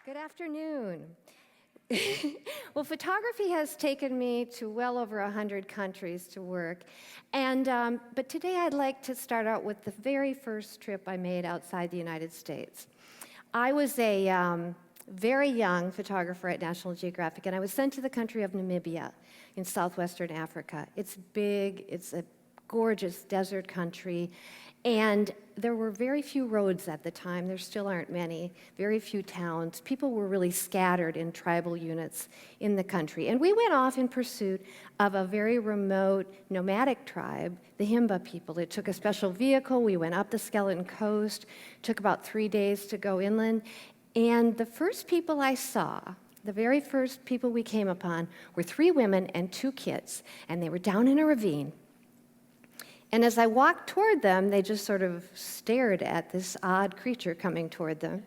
Good afternoon. Well, photography has taken me to well over 100 countries to work, but today I'd like to start out with the very first trip I made outside the United States. I was a very young photographer at National Geographic, and I was sent to the country of Namibia in southwestern Africa. It's big, it's a gorgeous desert country, and there were very few roads at the time. There still aren't many, very few towns. People were really scattered in tribal units in the country. And we went off in pursuit of a very remote nomadic tribe, the Himba people. It took a special vehicle. We went up the Skeleton Coast. It took about 3 days to go inland. And the first people I saw, the very first people we came upon, were 3 women and 2 kids. And they were down in a ravine. And as I walked toward them, they just sort of stared at this odd creature coming toward them.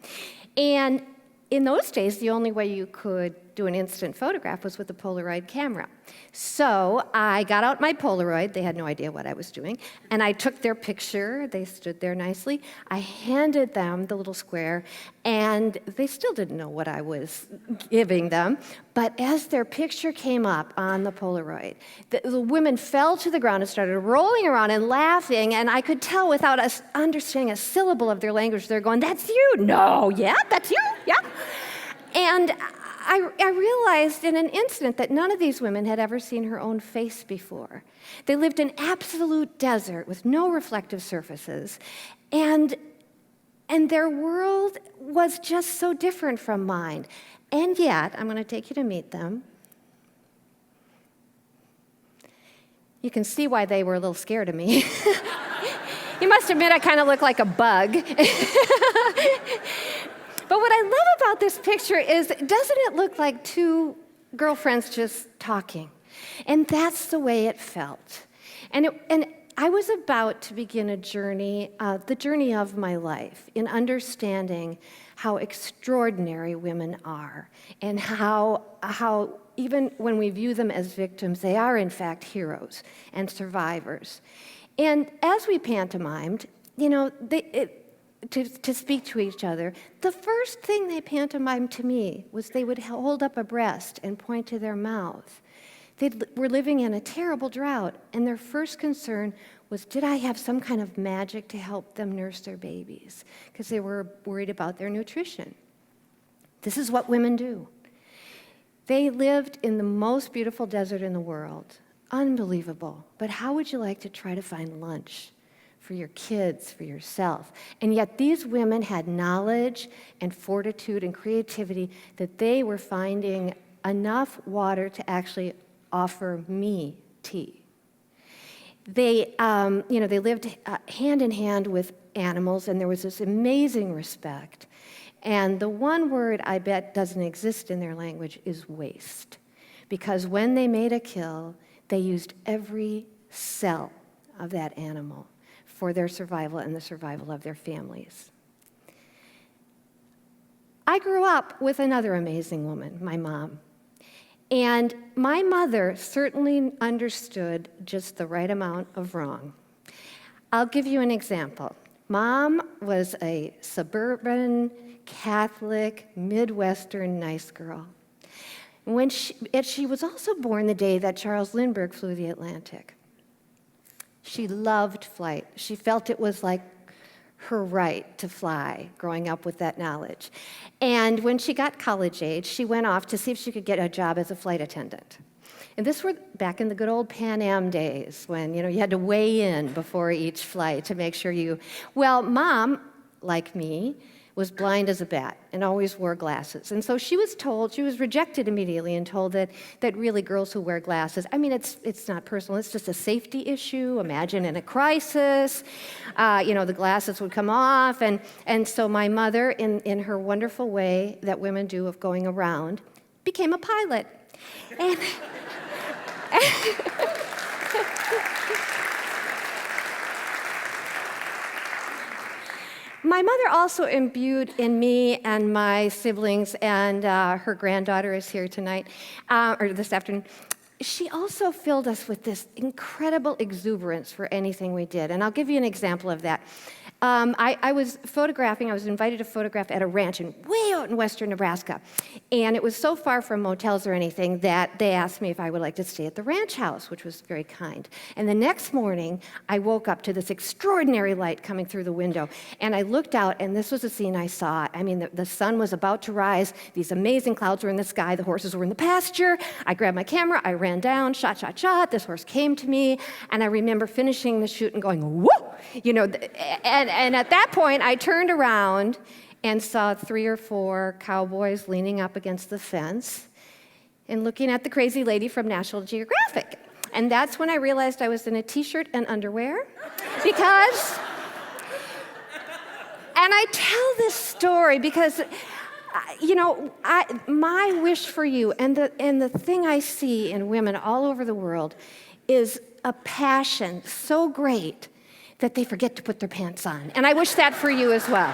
And in those days, the only way you could do an instant photograph was with a Polaroid camera. So I got out my Polaroid. They had no idea what I was doing. And I took their picture. They stood there nicely. I handed them the little square, and they still didn't know what I was giving them. But as their picture came up on the Polaroid, the women fell to the ground and started rolling around and laughing, and I could tell without us understanding a syllable of their language, they're going, "That's you!" "No, yeah, that's you, yeah." And I realized in an instant that none of these women had ever seen her own face before. They lived in absolute desert with no reflective surfaces, and their world was just so different from mine. And yet, I'm going to take you to meet them. You can see why they were a little scared of me. You must admit I kind of look like a bug. But what I love about this picture is, doesn't it look like 2 girlfriends just talking? And that's the way it felt. And I was about to begin a journey, the journey of my life, in understanding how extraordinary women are, and how even when we view them as victims, they are in fact heroes and survivors. And as we pantomimed, to speak to each other, the first thing they pantomimed to me was they would hold up a breast and point to their mouth. They were living in a terrible drought, and their first concern was, did I have some kind of magic to help them nurse their babies? Because they were worried about their nutrition. This is what women do. They lived in the most beautiful desert in the world. Unbelievable. But how would you like to try to find lunch for your kids, for yourself? And yet these women had knowledge and fortitude and creativity that they were finding enough water to actually offer me tea. They lived hand in hand with animals, and there was this amazing respect. And the one word I bet doesn't exist in their language is waste. Because when they made a kill, they used every cell of that animal for their survival and the survival of their families. I grew up with another amazing woman, my mom. And my mother certainly understood just the right amount of wrong. I'll give you an example. Mom was a suburban, Catholic, Midwestern nice girl. She was also born the day that Charles Lindbergh flew the Atlantic. She loved flight. She felt it was like her right to fly, growing up with that knowledge. And when she got college age, she went off to see if she could get a job as a flight attendant. And this was back in the good old Pan Am days when, you had to weigh in before each flight to make sure Well, Mom, like me, was blind as a bat and always wore glasses. And so she was rejected immediately and told that really girls who wear glasses, it's not personal, it's just a safety issue. Imagine in a crisis, the glasses would come off. And so my mother, in her wonderful way that women do of going around, became a pilot. And my mother also imbued in me and my siblings, and her granddaughter is here tonight, or this afternoon. She also filled us with this incredible exuberance for anything we did. And I'll give you an example of that. I was photographing, I was invited to photograph at a ranch way out in western Nebraska. And it was so far from motels or anything that they asked me if I would like to stay at the ranch house, which was very kind. And the next morning, I woke up to this extraordinary light coming through the window. And I looked out, and this was the scene I saw. I mean, the sun was about to rise. These amazing clouds were in the sky. The horses were in the pasture. I grabbed my camera. I ran down, shot, shot, shot. This horse came to me. And I remember finishing the shoot and going, whoa! You know, and at that point, I turned around and saw 3 or 4 cowboys leaning up against the fence and looking at the crazy lady from National Geographic. And that's when I realized I was in a t-shirt and underwear because, and I tell this story because, you know, my wish for you and the thing I see in women all over the world is a passion so great that they forget to put their pants on. And I wish that for you as well.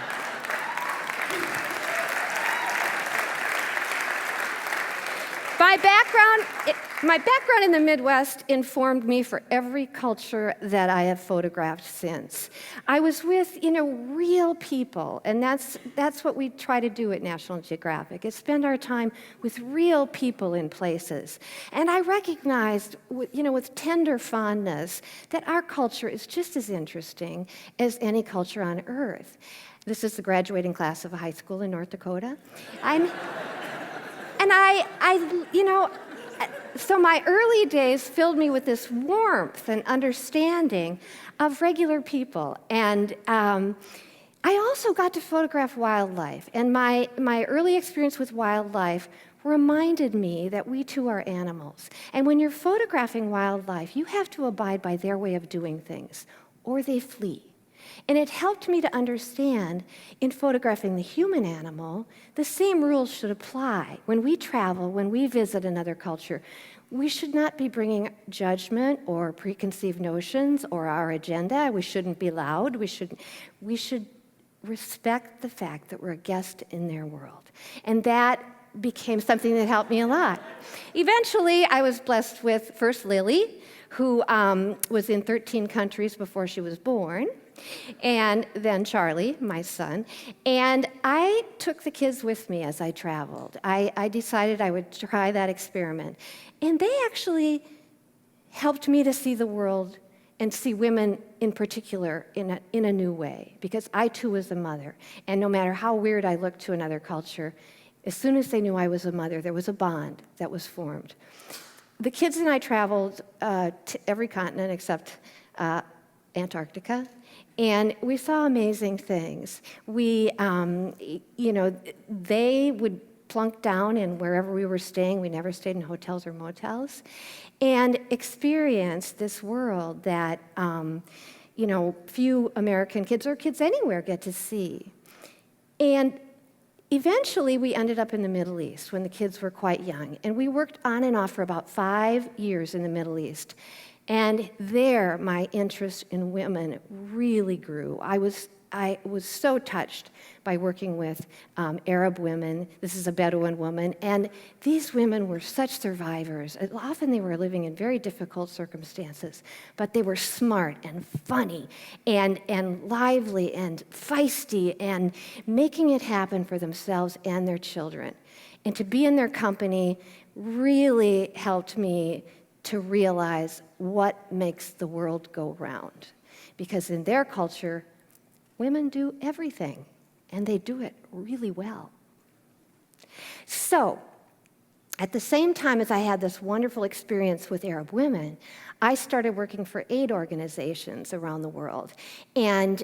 My background in the Midwest informed me for every culture that I have photographed since. I was with, you know, real people, and that's what we try to do at National Geographic, is spend our time with real people in places. And I recognized, with tender fondness, that our culture is just as interesting as any culture on Earth. This is the graduating class of a high school in North Dakota. So my early days filled me with this warmth and understanding of regular people. And I also got to photograph wildlife. And my early experience with wildlife reminded me that we too are animals. And when you're photographing wildlife, you have to abide by their way of doing things, or they flee. And it helped me to understand, in photographing the human animal, the same rules should apply. When we travel, when we visit another culture, we should not be bringing judgment or preconceived notions or our agenda. We shouldn't be loud. We should respect the fact that we're a guest in their world. And that became something that helped me a lot. Eventually, I was blessed with first Lily, who was in 13 countries before she was born, and then Charlie, my son. And I took the kids with me as I traveled. I decided I would try that experiment. And they actually helped me to see the world and see women in particular in a new way, because I too was a mother. And no matter how weird I looked to another culture, as soon as they knew I was a mother, there was a bond that was formed. The kids and I traveled to every continent except Antarctica, and we saw amazing things. They would plunk down in wherever we were staying. We never stayed in hotels or motels, and experienced this world that few American kids or kids anywhere get to see. And eventually, we ended up in the Middle East when the kids were quite young, and we worked on and off for about 5 years in the Middle East. And there, my interest in women really grew. I was so touched by working with Arab women. This is a Bedouin woman, and these women were such survivors. Often they were living in very difficult circumstances, but they were smart and funny and lively and feisty and making it happen for themselves and their children. And to be in their company really helped me to realize what makes the world go round. Because in their culture, women do everything, and they do it really well. So, at the same time as I had this wonderful experience with Arab women, I started working for aid organizations around the world. And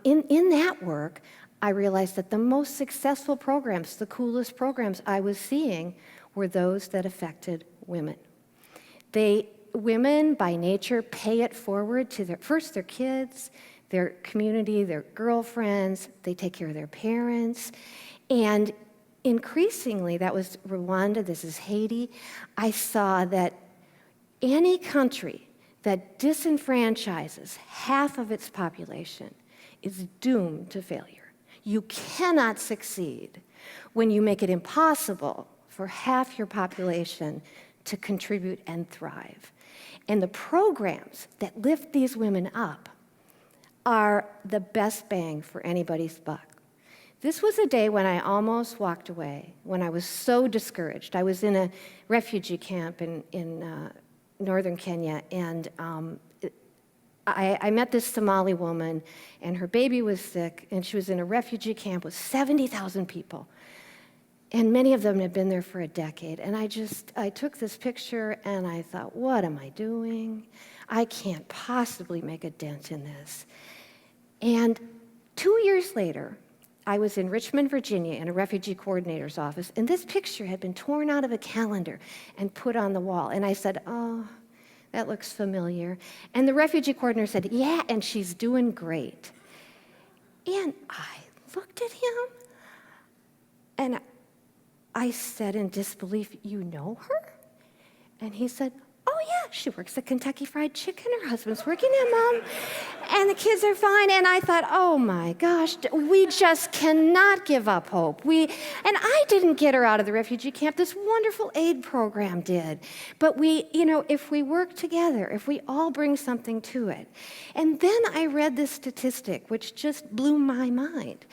in that work, I realized that the most successful programs, the coolest programs I was seeing, were those that affected women. Women, by nature, pay it forward to their kids, their community, their girlfriends. They take care of their parents. And increasingly, that was Rwanda, this is Haiti, I saw that any country that disenfranchises half of its population is doomed to failure. You cannot succeed when you make it impossible for half your population to contribute and thrive. And the programs that lift these women up are the best bang for anybody's buck. This was a day when I almost walked away, when I was so discouraged. I was in a refugee camp in northern Kenya, and I met this Somali woman, and her baby was sick, and she was in a refugee camp with 70,000 people. And many of them had been there for a decade. And I took this picture, and I thought, what am I doing? I can't possibly make a dent in this. And 2 years later, I was in Richmond, Virginia, in a refugee coordinator's office, and this picture had been torn out of a calendar and put on the wall. And I said, oh, that looks familiar. And the refugee coordinator said, yeah, and she's doing great. And I looked at him, and I said in disbelief, you know her? And he said, oh yeah, she works at Kentucky Fried Chicken. Her husband's working at Mom, and the kids are fine. And I thought, oh my gosh, we just cannot give up hope. And I didn't get her out of the refugee camp. This wonderful aid program did. But if we work together, if we all bring something to it. And then I read this statistic, which just blew my mind,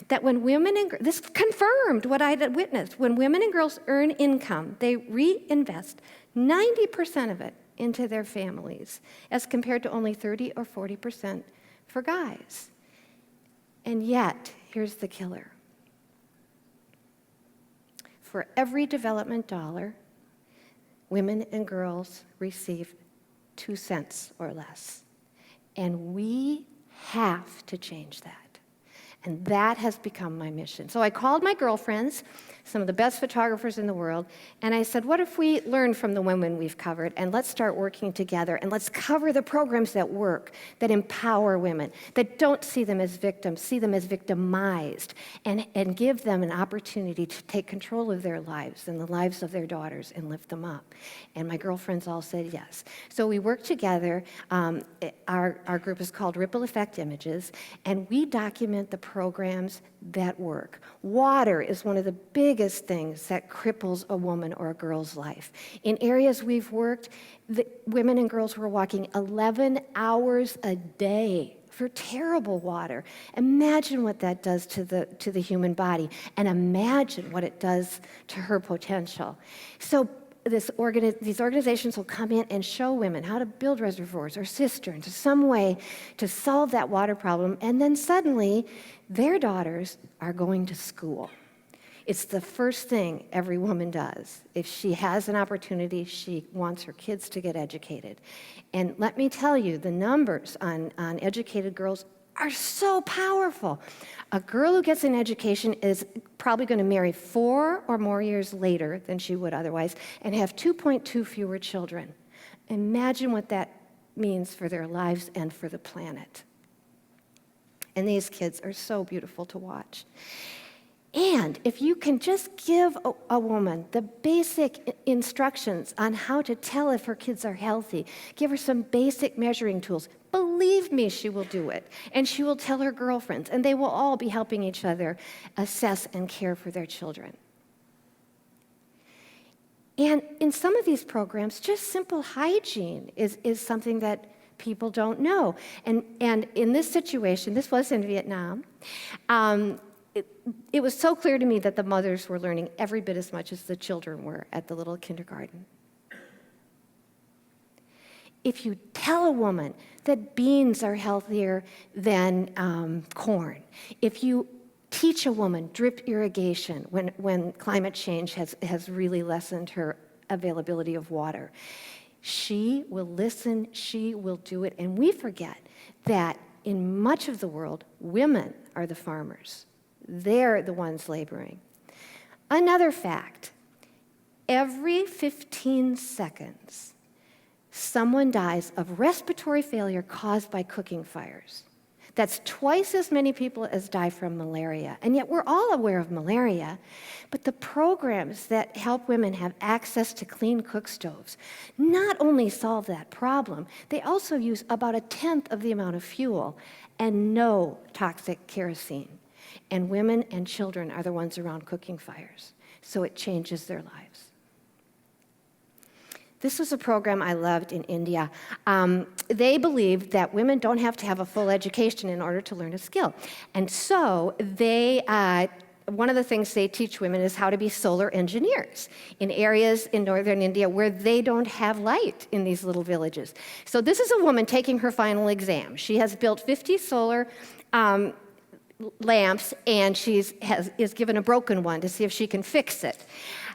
that when women and this confirmed what I had witnessed. When women and girls earn income, they reinvest 90% of it into their families, as compared to only 30 or 40% for guys. And yet, here's the killer. For every development dollar, women and girls receive 2 cents or less. And we have to change that. And that has become my mission. So I called my girlfriends, some of the best photographers in the world, and I said, what if we learn from the women we've covered, and let's start working together, and let's cover the programs that work, that empower women, that don't see them as victims, see them as victimized, and give them an opportunity to take control of their lives and the lives of their daughters and lift them up. And my girlfriends all said yes. So we worked together. Our group is called Ripple Effect Images, and we document the programs that work. Water is one of the biggest things that cripples a woman or a girl's life. In areas we've worked, the women and girls were walking 11 hours a day for terrible water. Imagine what that does to the human body, and imagine what it does to her potential. So these organizations will come in and show women how to build reservoirs or cisterns or some way to solve that water problem, and then suddenly their daughters are going to school. It's the first thing every woman does. If she has an opportunity, she wants her kids to get educated. And let me tell you, the numbers on educated girls are so powerful. A girl who gets an education is probably going to marry 4 or more years later than she would otherwise and have 2.2 fewer children. Imagine what that means for their lives and for the planet. And these kids are so beautiful to watch. And if you can just give a woman the basic instructions on how to tell if her kids are healthy, give her some basic measuring tools, believe me, she will do it. And she will tell her girlfriends, and they will all be helping each other assess and care for their children. And in some of these programs, just simple hygiene is something that people don't know. And in this situation, this was in Vietnam, it was so clear to me that the mothers were learning every bit as much as the children were at the little kindergarten. If you tell a woman that beans are healthier than corn, if you teach a woman drip irrigation when climate change has really lessened her availability of water, she will listen, she will do it. And we forget that in much of the world, women are the farmers. They're the ones laboring. Another fact, every 15 seconds, someone dies of respiratory failure caused by cooking fires. That's twice as many people as die from malaria. And yet we're all aware of malaria, but the programs that help women have access to clean cook stoves not only solve that problem, they also use about 1/10 of the amount of fuel and no toxic kerosene. And women and children are the ones around cooking fires. So it changes their lives. This was a program I loved in India. They believed that women don't have to have a full education in order to learn a skill. And so one of the things they teach women is how to be solar engineers in areas in northern India where they don't have light in these little villages. So this is a woman taking her final exam. She has built 50 solar lamps, and is given a broken one to see if she can fix it.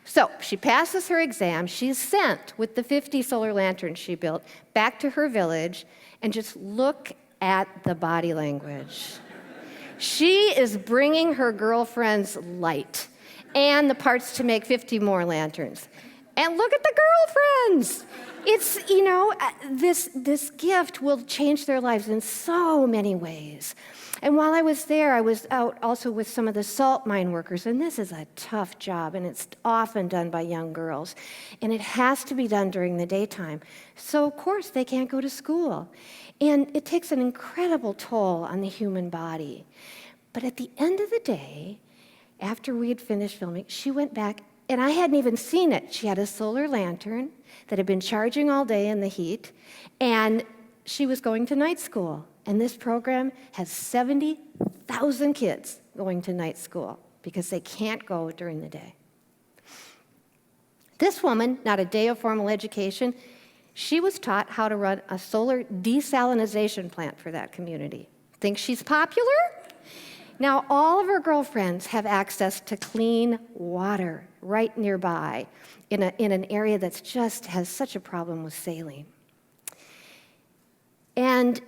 So she passes her exam. She's sent with the 50 solar lanterns she built back to her village, and just look at the body language. She is bringing her girlfriends light and the parts to make 50 more lanterns. And look at the girlfriends. It's, this gift will change their lives in so many ways. And while I was there, I was out also with some of the salt mine workers, and this is a tough job, and it's often done by young girls, and it has to be done during the daytime. So, of course, they can't go to school. And it takes an incredible toll on the human body. But at the end of the day, after we had finished filming, she went back, and I hadn't even seen it. She had a solar lantern that had been charging all day in the heat, and she was going to night school. And this program has 70,000 kids going to night school because they can't go during the day. This woman, not a day of formal education, she was taught how to run a solar desalination plant for that community. Think she's popular? Now, all of her girlfriends have access to clean water right nearby in an area that's just has such a problem with saline. And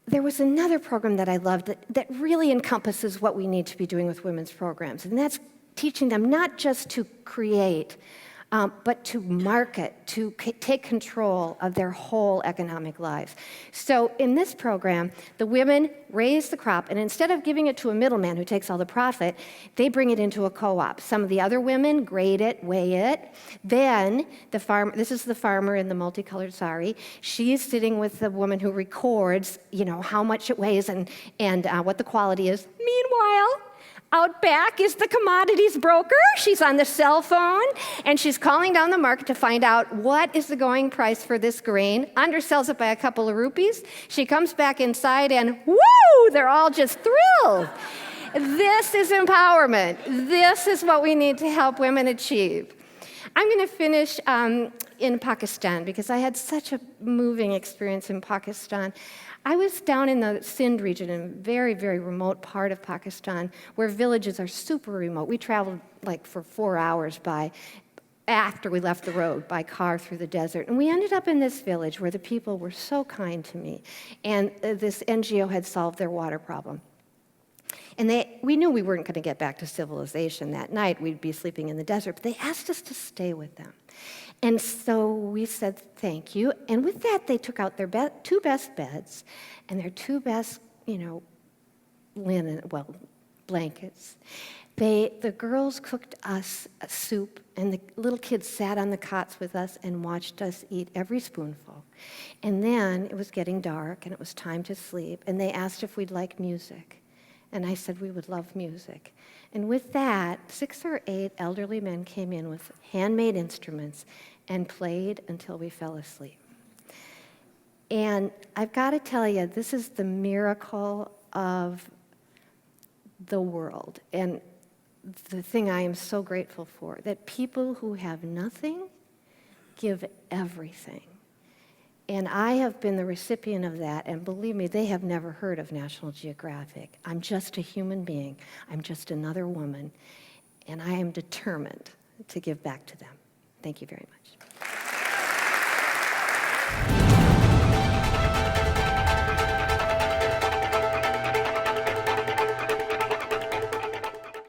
there was another program that I loved that really encompasses what we need to be doing with women's programs, and that's teaching them not just to create, but to market, to take control of their whole economic lives. So in this program, the women raise the crop, and instead of giving it to a middleman who takes all the profit, they bring it into a co-op. Some of the other women grade it, weigh it. Then this is the farmer in the multicolored sari. She's sitting with the woman who records, how much it weighs and what the quality is. Meanwhile, out back is the commodities broker. She's on the cell phone, and she's calling down the market to find out what is the going price for this grain, undersells it by a couple of rupees. She comes back inside, and woo, they're all just thrilled. This is empowerment. This is what we need to help women achieve. I'm going to finish in Pakistan because I had such a moving experience in Pakistan. I was down in the Sindh region, in a very, very remote part of Pakistan, where villages are super remote. We traveled for 4 hours after we left the road by car through the desert. And we ended up in this village where the people were so kind to me. And this NGO had solved their water problem. And we knew we weren't going to get back to civilization that night. We'd be sleeping in the desert. But they asked us to stay with them. And so we said, thank you. And with that, they took out their two best beds and their two best, blankets. The girls cooked us a soup, and the little kids sat on the cots with us and watched us eat every spoonful. And then it was getting dark, and it was time to sleep. And they asked if we'd like music. And I said we would love music. And with that, 6 or 8 elderly men came in with handmade instruments and played until we fell asleep. And I've got to tell you, this is the miracle of the world. And the thing I am so grateful for, that people who have nothing give everything. And I have been the recipient of that, and believe me, they have never heard of National Geographic. I'm just a human being. I'm just another woman, and I am determined to give back to them. Thank you very much.